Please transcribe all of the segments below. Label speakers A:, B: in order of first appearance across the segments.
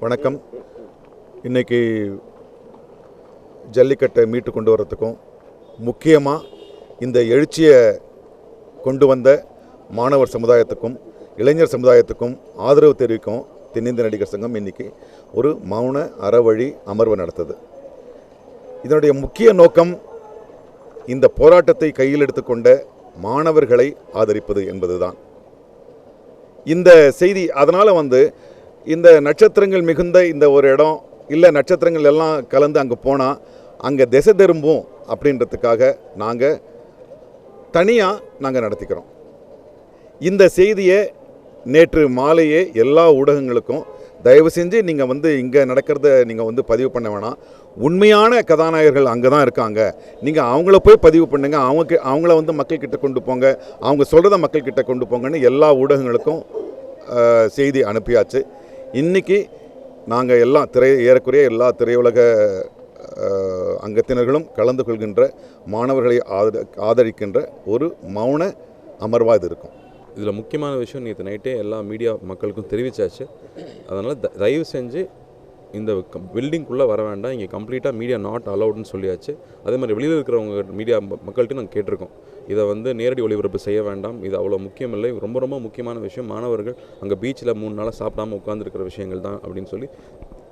A: வணக்கம். இன்றைக்கி ஜல்லிக்கட்டை மீட்டு கொண்டு வரத்துக்கும் முக்கியமாக இந்த எழுச்சியை கொண்டு வந்த மாணவர் சமுதாயத்துக்கும் இளைஞர் சமுதாயத்துக்கும் ஆதரவு தெரிவிக்கும் தென்னிந்திய நடிகர் சங்கம் இன்றைக்கி ஒரு மௌன அறவழி அமர்வு நடத்துது. இதனுடைய முக்கிய நோக்கம் இந்த போராட்டத்தை கையில் எடுத்துக்கொண்ட மாணவர்களை ஆதரிப்பது என்பதுதான். இந்த செய்தி அதனால் இந்த நட்சத்திரங்கள் மிகுந்த இந்த ஒரு இடம் இல்லை, நட்சத்திரங்கள் எல்லாம் கலந்து அங்கே போனால் அங்கே திசை திரும்பும் அப்படின்றதுக்காக நாங்கள் தனியாக நடத்திக்கிறோம். இந்த செய்தியை நேற்று மாலையே எல்லா ஊடகங்களுக்கும் தயவு செஞ்சு நீங்கள் இங்கே நடக்கிறத நீங்கள் பதிவு பண்ண வேணாம். உண்மையான கதாநாயகர்கள் அங்கே தான் இருக்காங்க, நீங்கள் அவங்கள போய் பதிவு பண்ணுங்க, அவங்கள மக்கள்கிட்ட கொண்டு போங்க, அவங்க சொல்கிறத மக்கள்கிட்ட கொண்டு போங்கன்னு எல்லா ஊடகங்களுக்கும் செய்தி அனுப்பியாச்சு. இன்றைக்கி நாங்கள் ஏறக்குறைய எல்லா திரையுலக அங்கத்தினர்களும் கலந்து கொள்கின்ற மாணவர்களை ஆதரிக்கின்ற ஒரு மௌன அமர்வாக இது இருக்கும்.
B: இதில் முக்கியமான விஷயம் நேற்று நைட்டே எல்லா மீடியா மக்களுக்கும் தெரிவித்தாச்சு. அதனால் தயவு செஞ்சு இந்த பில்டிங்குள்ளே வர வேண்டாம், இங்கே கம்ப்ளீட்டாக மீடியா நாட் அலவுட்னு சொல்லியாச்சு. அதே மாதிரி வெளியில் இருக்கிறவங்க மீடியா மக்கள்கிட்ட நாங்கள் கேட்டிருக்கோம், இதை நேரடி ஒளிபரப்பு செய்ய வேண்டாம், இது அவ்வளோ முக்கியம் இல்லை, ரொம்ப ரொம்ப முக்கியமான விஷயம் மாணவர்கள் அங்கே பீச்சில் 3 நாளாக சாப்பிடாமல் உட்காந்துருக்கிற விஷயங்கள் தான் அப்படின்னு சொல்லி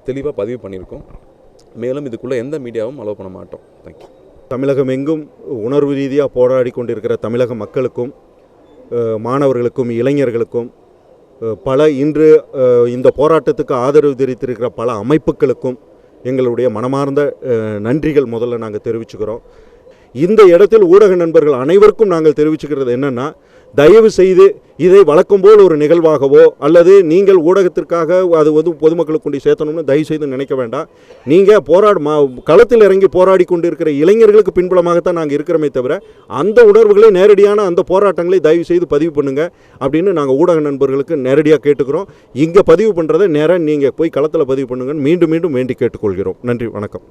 B: தெளிவாக பதிவு பண்ணியிருக்கோம். மேலும் இதுக்குள்ளே எந்த மீடியாவும் அலோவ் பண்ண மாட்டோம். தேங்க்யூ.
C: தமிழகம் எங்கும் உணர்வு ரீதியாக போராடி கொண்டிருக்கிற தமிழக மக்களுக்கும் மாணவர்களுக்கும் இளைஞர்களுக்கும் இன்று இந்த போராட்டத்துக்கு ஆதரவு தெரிவித்திருக்கிற பல அமைப்புகளுக்கும் எங்களுடைய மனமார்ந்த நன்றிகள் முதல்ல நாங்கள் தெரிவிச்சுக்கிறோம். இந்த இடத்தில் ஊடக நண்பர்கள் அனைவருக்கும் நாங்கள் தெரிவிச்சுக்கிறது என்னென்னா, தயவு செய்து இதை வழக்கம் போல் ஒரு நிகழ்வாகவோ அல்லது நீங்கள் ஊடகத்திற்காக அது பொதுமக்களுக்கு கொண்டு சேர்த்தணும்னு தயவு செய்து நினைக்க வேண்டாம். நீங்கள் களத்தில் இறங்கி போராடி கொண்டு இருக்கிற இளைஞர்களுக்கு பின்புலமாகத்தான் நாங்கள் இருக்கிறோமே தவிர அந்த உணர்வுகளை நேரடியான அந்த போராட்டங்களை தயவு செய்து பதிவு பண்ணுங்கள் அப்படின்னு நாங்கள் ஊடக நண்பர்களுக்கு நேரடியாக கேட்டுக்கிறோம். இங்கே பதிவு பண்ணுறதை நேராக நீங்கள் போய் களத்தில் பதிவு பண்ணுங்கன்னு மீண்டும் மீண்டும் வேண்டி கேட்டுக்கொள்கிறோம். நன்றி, வணக்கம்.